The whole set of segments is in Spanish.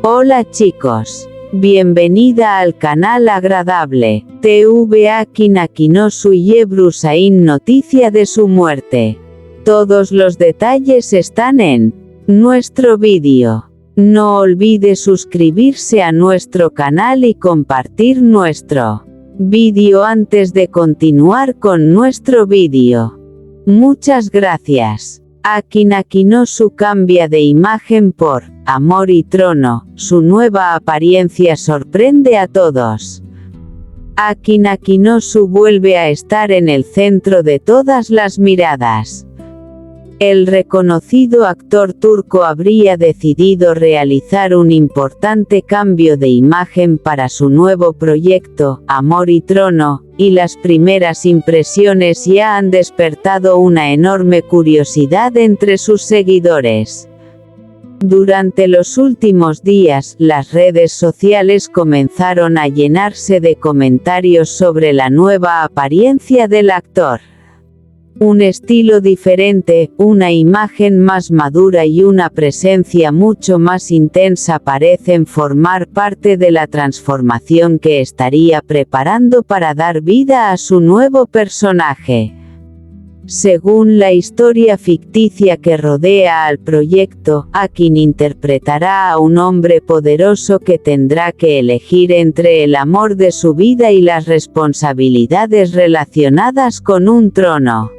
Hola chicos. Bienvenida al canal agradable. TV Aki Nakinosu Yebrusain noticia de su muerte. Todos los detalles están en nuestro vídeo. No olvide suscribirse a nuestro canal y compartir nuestro vídeo antes de continuar con nuestro vídeo. Muchas gracias. Aki Nakinosu cambia de imagen por Amor y Trono. Su nueva apariencia sorprende a todos. Aki Nakinosu vuelve a estar en el centro de todas las miradas. El reconocido actor turco habría decidido realizar un importante cambio de imagen para su nuevo proyecto, Amor y Trono, y las primeras impresiones ya han despertado una enorme curiosidad entre sus seguidores. Durante los últimos días, las redes sociales comenzaron a llenarse de comentarios sobre la nueva apariencia del actor. Un estilo diferente, una imagen más madura y una presencia mucho más intensa parecen formar parte de la transformación que estaría preparando para dar vida a su nuevo personaje. Según la historia ficticia que rodea al proyecto, Akin interpretará a un hombre poderoso que tendrá que elegir entre el amor de su vida y las responsabilidades relacionadas con un trono.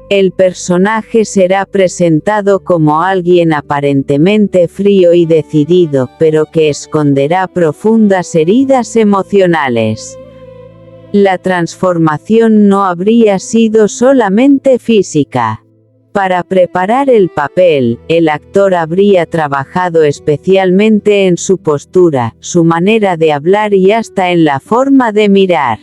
El personaje será presentado como alguien aparentemente frío y decidido, pero que esconderá profundas heridas emocionales. La transformación no habría sido solamente física. Para preparar el papel, el actor habría trabajado especialmente en su postura, su manera de hablar y hasta en la forma de mirar.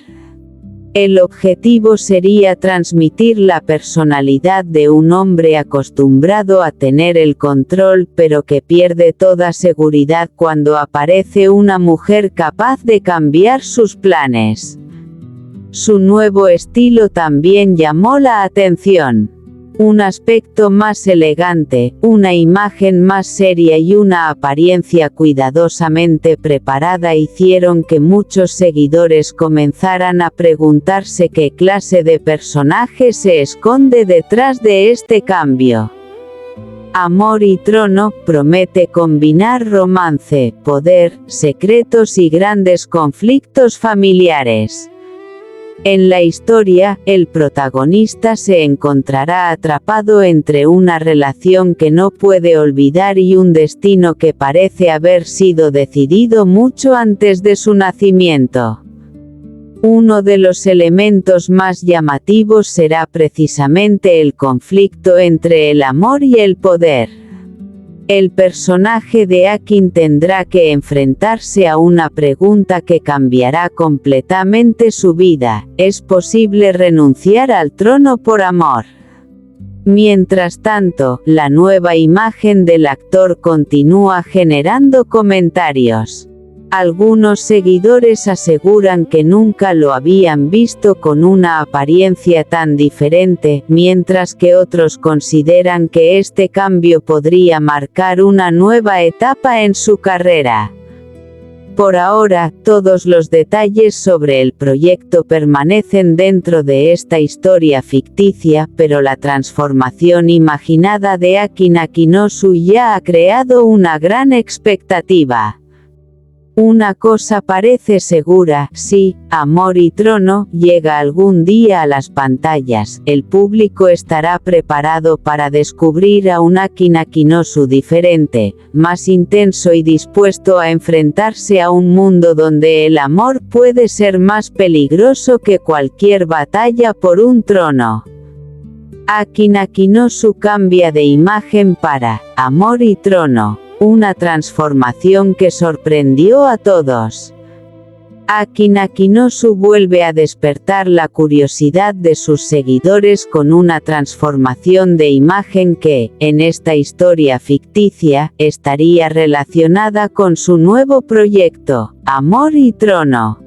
El objetivo sería transmitir la personalidad de un hombre acostumbrado a tener el control pero que pierde toda seguridad cuando aparece una mujer capaz de cambiar sus planes. Su nuevo estilo también llamó la atención. Un aspecto más elegante, una imagen más seria y una apariencia cuidadosamente preparada hicieron que muchos seguidores comenzaran a preguntarse qué clase de personaje se esconde detrás de este cambio. Amor y Trono promete combinar romance, poder, secretos y grandes conflictos familiares. En la historia, el protagonista se encontrará atrapado entre una relación que no puede olvidar y un destino que parece haber sido decidido mucho antes de su nacimiento. Uno de los elementos más llamativos será precisamente el conflicto entre el amor y el poder. El personaje de Akin tendrá que enfrentarse a una pregunta que cambiará completamente su vida: ¿es posible renunciar al trono por amor? Mientras tanto, la nueva imagen del actor continúa generando comentarios. Algunos seguidores aseguran que nunca lo habían visto con una apariencia tan diferente, mientras que otros consideran que este cambio podría marcar una nueva etapa en su carrera. Por ahora, todos los detalles sobre el proyecto permanecen dentro de esta historia ficticia, pero la transformación imaginada de Aki Nakinosu ya ha creado una gran expectativa. Una cosa parece segura: si Amor y Trono llega algún día a las pantallas, el público estará preparado para descubrir a un Aki Nakinosu diferente, más intenso y dispuesto a enfrentarse a un mundo donde el amor puede ser más peligroso que cualquier batalla por un trono. Aki Nakinosu cambia de imagen para Amor y Trono. Una transformación que sorprendió a todos. Aki Nakinosu vuelve a despertar la curiosidad de sus seguidores con una transformación de imagen que, en esta historia ficticia, estaría relacionada con su nuevo proyecto, Amor y Trono.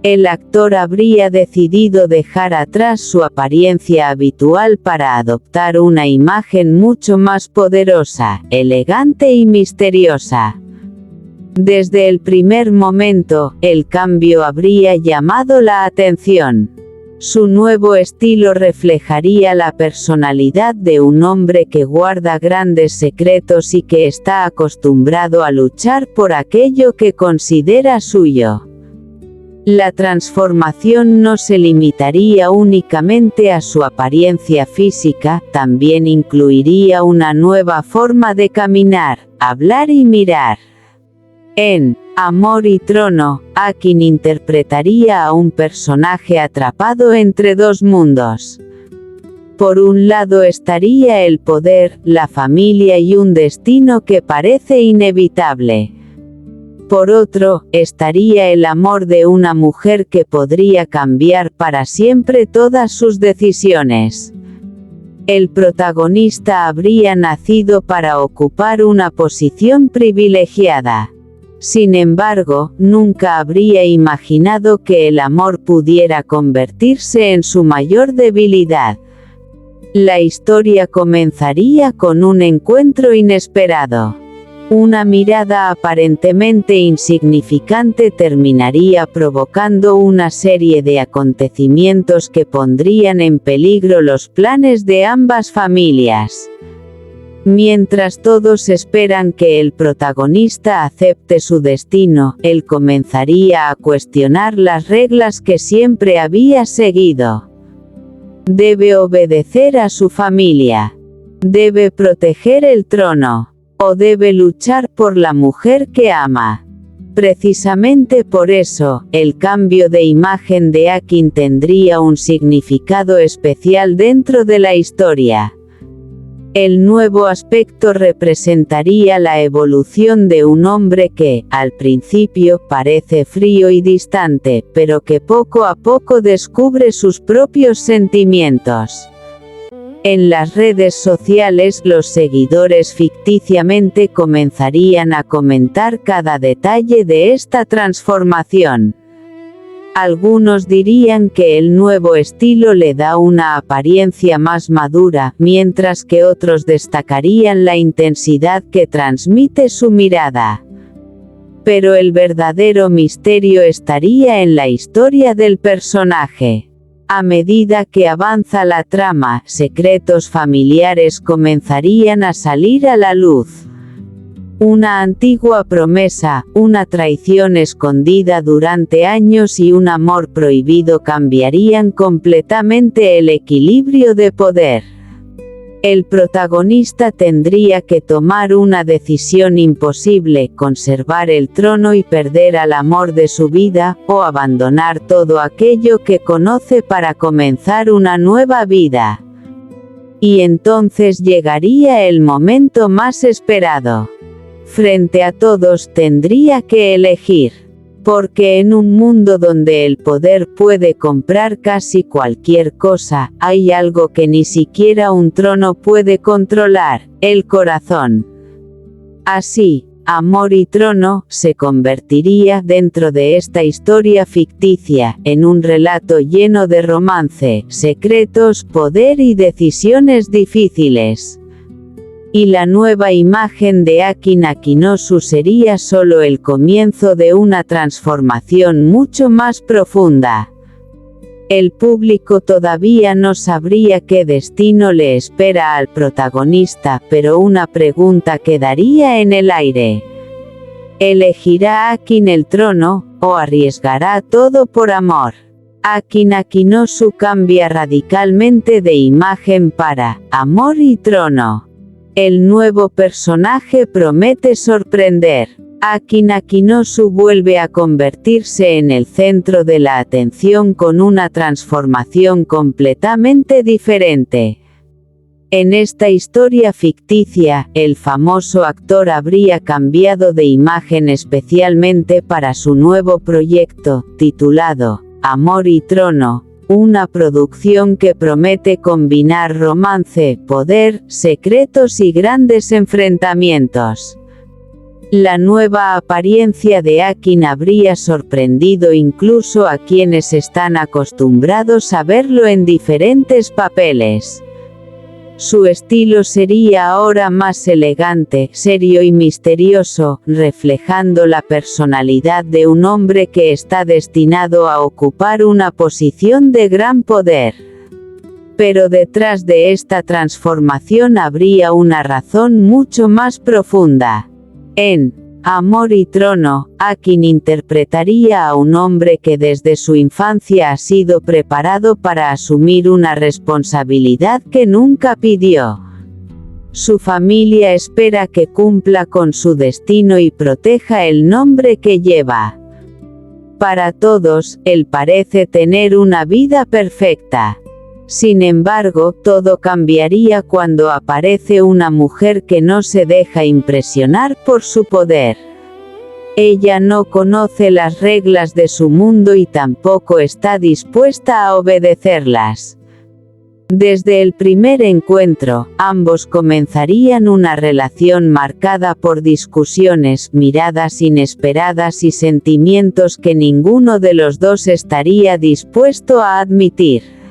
El actor habría decidido dejar atrás su apariencia habitual para adoptar una imagen mucho más poderosa, elegante y misteriosa. Desde el primer momento, el cambio habría llamado la atención. Su nuevo estilo reflejaría la personalidad de un hombre que guarda grandes secretos y que está acostumbrado a luchar por aquello que considera suyo. La transformación no se limitaría únicamente a su apariencia física, también incluiría una nueva forma de caminar, hablar y mirar. En Amor y Trono, Akin interpretaría a un personaje atrapado entre dos mundos. Por un lado estaría el poder, la familia y un destino que parece inevitable. Por otro, estaría el amor de una mujer que podría cambiar para siempre todas sus decisiones. El protagonista habría nacido para ocupar una posición privilegiada. Sin embargo, nunca habría imaginado que el amor pudiera convertirse en su mayor debilidad. La historia comenzaría con un encuentro inesperado. Una mirada aparentemente insignificante terminaría provocando una serie de acontecimientos que pondrían en peligro los planes de ambas familias. Mientras todos esperan que el protagonista acepte su destino, él comenzaría a cuestionar las reglas que siempre había seguido. Debe obedecer a su familia. Debe proteger el trono. O debe luchar por la mujer que ama. Precisamente por eso, el cambio de imagen de Akin tendría un significado especial dentro de la historia. El nuevo aspecto representaría la evolución de un hombre que, al principio, parece frío y distante, pero que poco a poco descubre sus propios sentimientos. En las redes sociales, los seguidores ficticiamente comenzarían a comentar cada detalle de esta transformación. Algunos dirían que el nuevo estilo le da una apariencia más madura, mientras que otros destacarían la intensidad que transmite su mirada. Pero el verdadero misterio estaría en la historia del personaje. A medida que avanza la trama, secretos familiares comenzarían a salir a la luz. Una antigua promesa, una traición escondida durante años y un amor prohibido cambiarían completamente el equilibrio de poder. El protagonista tendría que tomar una decisión imposible: conservar el trono y perder al amor de su vida, o abandonar todo aquello que conoce para comenzar una nueva vida. Y entonces llegaría el momento más esperado. Frente a todos tendría que elegir. Porque en un mundo donde el poder puede comprar casi cualquier cosa, hay algo que ni siquiera un trono puede controlar: el corazón. Así, Amor y Trono se convertiría, dentro de esta historia ficticia, en un relato lleno de romance, secretos, poder y decisiones difíciles. Y la nueva imagen de Akin Akinosu sería solo el comienzo de una transformación mucho más profunda. El público todavía no sabría qué destino le espera al protagonista, pero una pregunta quedaría en el aire. ¿Elegirá Akin el trono, o arriesgará todo por amor? Akin Akinosu cambia radicalmente de imagen para Amor y Trono. El nuevo personaje promete sorprender. Akin Akinosu vuelve a convertirse en el centro de la atención con una transformación completamente diferente. En esta historia ficticia, el famoso actor habría cambiado de imagen especialmente para su nuevo proyecto, titulado Amor y Trono. Una producción que promete combinar romance, poder, secretos y grandes enfrentamientos. La nueva apariencia de Akin habría sorprendido incluso a quienes están acostumbrados a verlo en diferentes papeles. Su estilo sería ahora más elegante, serio y misterioso, reflejando la personalidad de un hombre que está destinado a ocupar una posición de gran poder. Pero detrás de esta transformación habría una razón mucho más profunda. En Amor y Trono, Akin interpretaría a un hombre que desde su infancia ha sido preparado para asumir una responsabilidad que nunca pidió. Su familia espera que cumpla con su destino y proteja el nombre que lleva. Para todos, él parece tener una vida perfecta. Sin embargo, todo cambiaría cuando aparece una mujer que no se deja impresionar por su poder. Ella no conoce las reglas de su mundo y tampoco está dispuesta a obedecerlas. Desde el primer encuentro, ambos comenzarían una relación marcada por discusiones, miradas inesperadas y sentimientos que ninguno de los dos estaría dispuesto a admitir.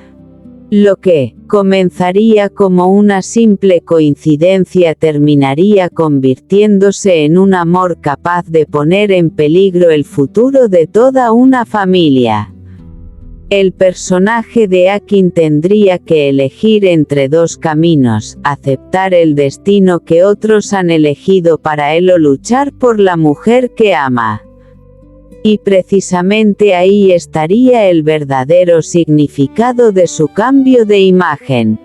Lo que comenzaría como una simple coincidencia terminaría convirtiéndose en un amor capaz de poner en peligro el futuro de toda una familia. El personaje de Akin tendría que elegir entre dos caminos: aceptar el destino que otros han elegido para él o luchar por la mujer que ama. Y precisamente ahí estaría el verdadero significado de su cambio de imagen.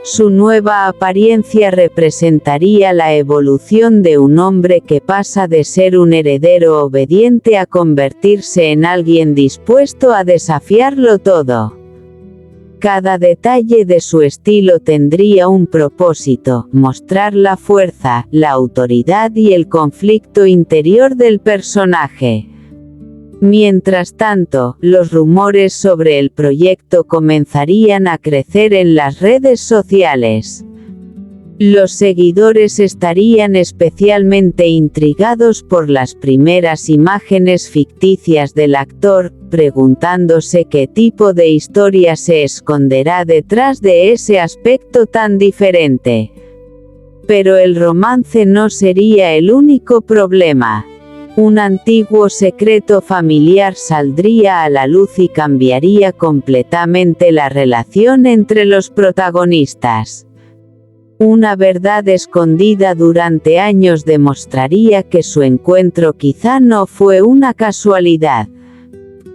Su nueva apariencia representaría la evolución de un hombre que pasa de ser un heredero obediente a convertirse en alguien dispuesto a desafiarlo todo. Cada detalle de su estilo tendría un propósito: mostrar la fuerza, la autoridad y el conflicto interior del personaje. Mientras tanto, los rumores sobre el proyecto comenzarían a crecer en las redes sociales. Los seguidores estarían especialmente intrigados por las primeras imágenes ficticias del actor, preguntándose qué tipo de historia se esconderá detrás de ese aspecto tan diferente. Pero el romance no sería el único problema. Un antiguo secreto familiar saldría a la luz y cambiaría completamente la relación entre los protagonistas. Una verdad escondida durante años demostraría que su encuentro quizá no fue una casualidad.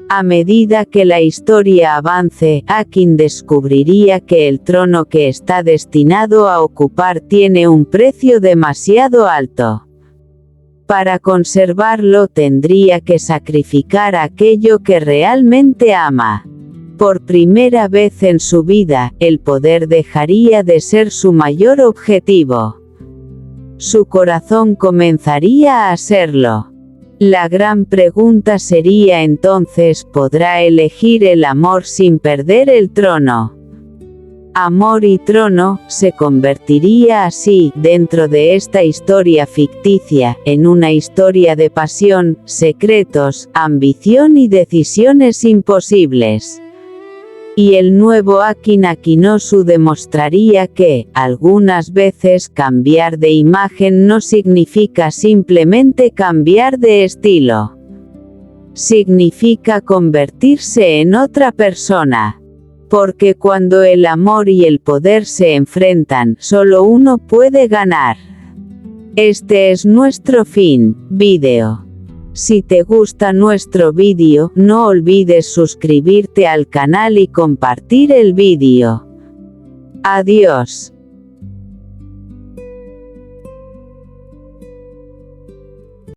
A medida que la historia avance, Akin descubriría que el trono que está destinado a ocupar tiene un precio demasiado alto. Para conservarlo tendría que sacrificar aquello que realmente ama. Por primera vez en su vida, el poder dejaría de ser su mayor objetivo. Su corazón comenzaría a serlo. La gran pregunta sería entonces: ¿podrá elegir el amor sin perder el trono? Amor y Trono se convertiría así, dentro de esta historia ficticia, en una historia de pasión, secretos, ambición y decisiones imposibles. Y el nuevo Akin Akinosu demostraría que, algunas veces, cambiar de imagen no significa simplemente cambiar de estilo. Significa convertirse en otra persona. Porque cuando el amor y el poder se enfrentan, solo uno puede ganar. Este es nuestro fin, vídeo. Si te gusta nuestro vídeo, no olvides suscribirte al canal y compartir el vídeo. Adiós.